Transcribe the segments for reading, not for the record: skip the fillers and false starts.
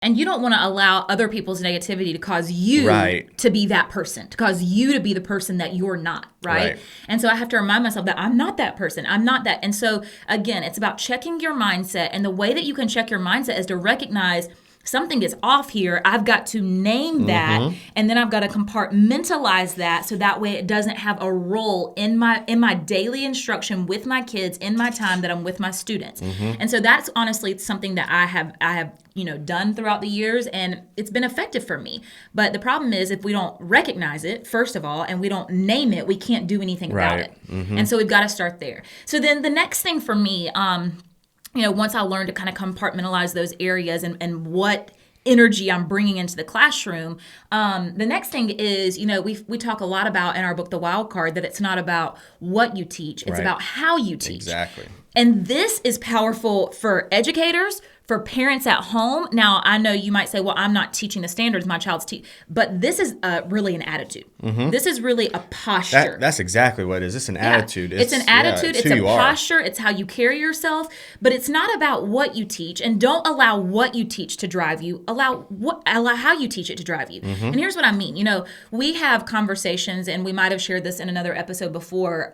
And you don't want to allow other people's negativity to cause you Right. to be that person, to cause you to be the person that you're not, right? And so I have to remind myself that I'm not that person. I'm not that. And so, again, it's about checking your mindset. And the way that you can check your mindset is to recognize something is off here. I've got to name that, and then I've got to compartmentalize that so that way it doesn't have a role in my daily instruction with my kids, in my time that I'm with my students. And so that's honestly something that I have done throughout the years, and it's been effective for me. But the problem is, if we don't recognize it, first of all, and we don't name it, we can't do anything about it. And so we've got to start there. So then the next thing for me, once I learned to kind of compartmentalize those areas and what energy I'm bringing into the classroom, the next thing is, we talk a lot about in our book, The Wild Card, that it's not about what you teach, it's about how you teach. Exactly. And this is powerful for educators, for parents at home. Now, I know you might say, well, I'm not teaching the standards, my child's but this is really an attitude. This is really a posture. That's exactly what it is. It's an attitude. It's an attitude. It's a posture. It's how you carry yourself. But it's not about what you teach. And don't allow what you teach to drive you. Allow how you teach it to drive you. And here's what I mean. We have conversations, and we might have shared this in another episode before,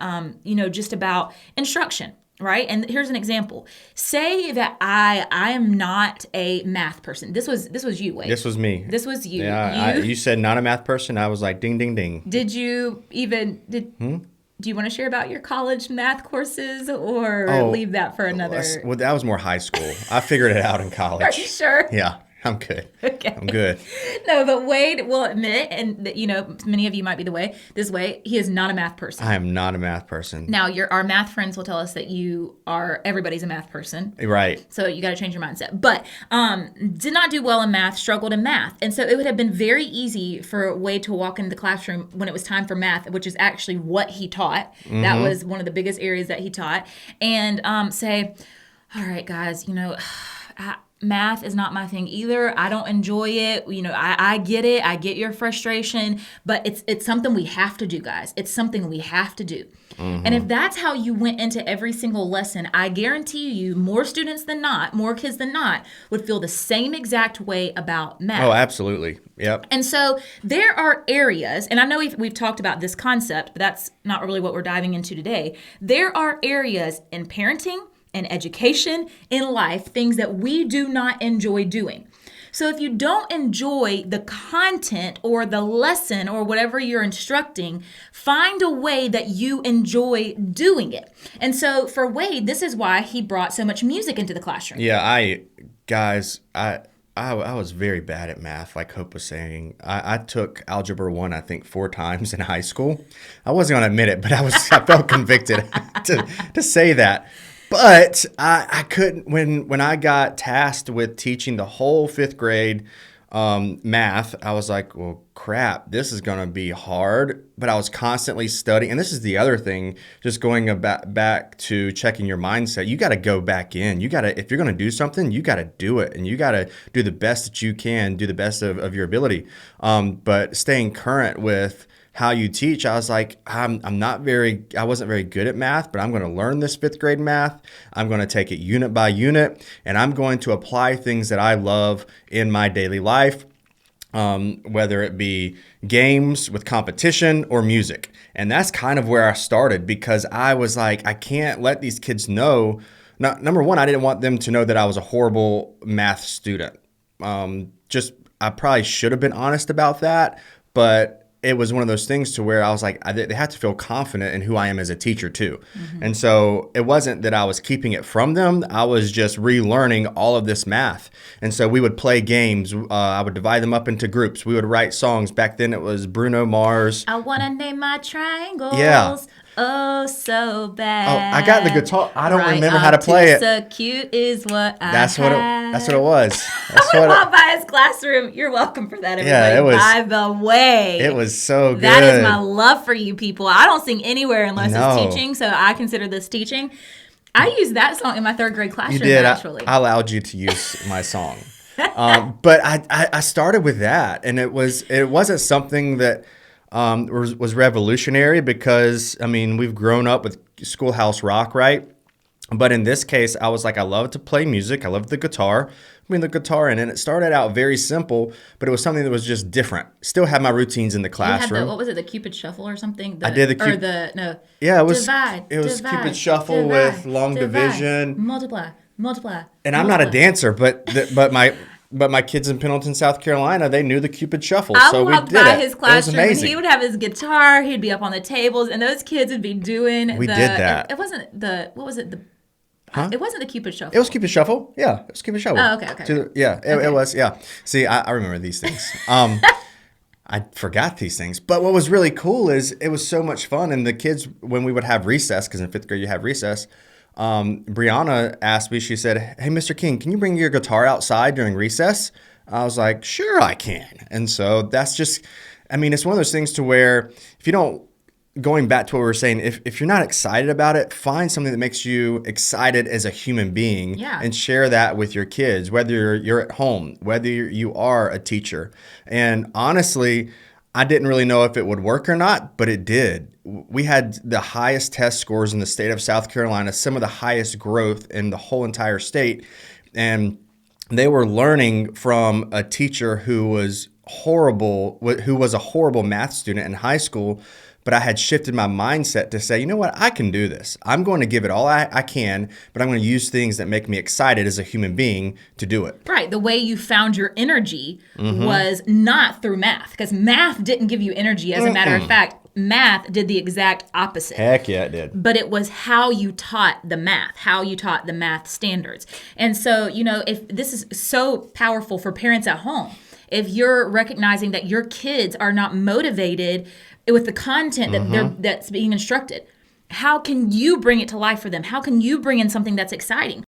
just about instruction. Right? And here's an example. Say that I am not a math person. This was you, Wade. This was me. This was you. Yeah, you said not a math person. I was like, ding, ding, ding. Do you want to share about your college math courses, or leave that for another? Well, that was more high school. I figured it out in college. Are you sure? Yeah. I'm good. Okay. I'm good. No, but Wade will admit, and many of you might be this way, he is not a math person. I am not a math person. Now, our math friends will tell us that everybody's a math person. Right. So you got to change your mindset. But did not do well in math, struggled in math. And so it would have been very easy for Wade to walk into the classroom when it was time for math, which is actually what he taught. That was one of the biggest areas that he taught. And say, all right, guys, math is not my thing either. I don't enjoy it. I get it. I get your frustration, but it's something we have to do, guys. It's something we have to do. And if that's how you went into every single lesson, I guarantee you more students than not, more kids than not, would feel the same exact way about math. Oh, absolutely. Yep. And so there are areas, and I know we've talked about this concept, but that's not really what we're diving into today. There are areas in parenting, in education, in life, things that we do not enjoy doing. So if you don't enjoy the content or the lesson or whatever you're instructing, find a way that you enjoy doing it. And so for Wade, this is why he brought so much music into the classroom. Yeah, I was very bad at math, like Hope was saying. I took Algebra 1, I think, 4 times in high school. I wasn't going to admit it, but I felt convicted to say that. But I couldn't, when I got tasked with teaching the whole 5th grade math, I was like, well, crap, this is going to be hard. But I was constantly studying. And this is the other thing, just going back to checking your mindset. You got to go back in. If you're going to do something, you got to do it. And you got to do the best that you can, do the best of your ability. But staying current with how you teach, I was like, I wasn't very good at math, but I'm going to learn this 5th grade math. I'm going to take it unit by unit, and I'm going to apply things that I love in my daily life, whether it be games with competition or music. And that's kind of where I started, because I was like, I can't let these kids know. Number one, I didn't want them to know that I was a horrible math student. I probably should have been honest about that, but it was one of those things to where I was like, they have to feel confident in who I am as a teacher too. And so it wasn't that I was keeping it from them. I was just relearning all of this math. And so we would play games. I would divide them up into groups. We would write songs. Back then it was Bruno Mars. I want to name my triangles. Yeah. Oh, so bad. Oh, I got the guitar. I don't remember how to play it. So cute is what that's I what had. That's what it was. I walked by his classroom. You're welcome for that, everybody. Yeah, it was. By the way. It was so good. That is my love for you people. I don't sing anywhere unless No. it's teaching, so I consider this teaching. I used that song in my 3rd grade classroom, You did. actually. I allowed you to use my song. But I started with that, and it wasn't something that was revolutionary, because, I mean, we've grown up with Schoolhouse Rock, right? But in this case, I was like, I love to play music. I love the guitar, bring the guitar in. And it started out very simple, but it was something that was just different. Still had my routines in the classroom. You had what was it, the Cupid Shuffle or something? I did Yeah, it was Cupid Shuffle with long division. Multiply. And I'm not a dancer, but my kids in Pendleton, South Carolina, they knew the Cupid Shuffle, so we did it. I walked by his classroom, and he would have his guitar. He'd be up on the tables, and those kids would be doing. We did that. It wasn't the what was it the. Huh? It wasn't the Cupid Shuffle. It was Cupid Shuffle. Yeah, it was Cupid Shuffle. Oh, okay. It was. Yeah. See, I remember these things. I forgot these things. But what was really cool is it was so much fun. And the kids, when we would have recess, because in 5th grade you have recess, Brianna asked me, she said, "Hey, Mr. King, can you bring your guitar outside during recess?" I was like, "Sure, I can." And so that's just, it's one of those things to where if you don't, going back to what we were saying, if you're not excited about it, find something that makes you excited as a human being and share that with your kids, whether you're at home, whether you are a teacher. And honestly, I didn't really know if it would work or not, but it did. We had the highest test scores in the state of South Carolina, some of the highest growth in the whole entire state. And they were learning from a teacher who was a horrible math student in high school. But I had shifted my mindset to say, you know what, I can do this. I'm going to give it all I can, but I'm going to use things that make me excited as a human being to do it. Right. The way you found your energy was not through math, because math didn't give you energy. As a matter of fact, math did the exact opposite. Heck yeah, it did. But it was how you taught the math, how you taught the math standards. And so, if this is so powerful for parents at home, if you're recognizing that your kids are not motivated with the content that that's being instructed, how can you bring it to life for them? How can you bring in something that's exciting?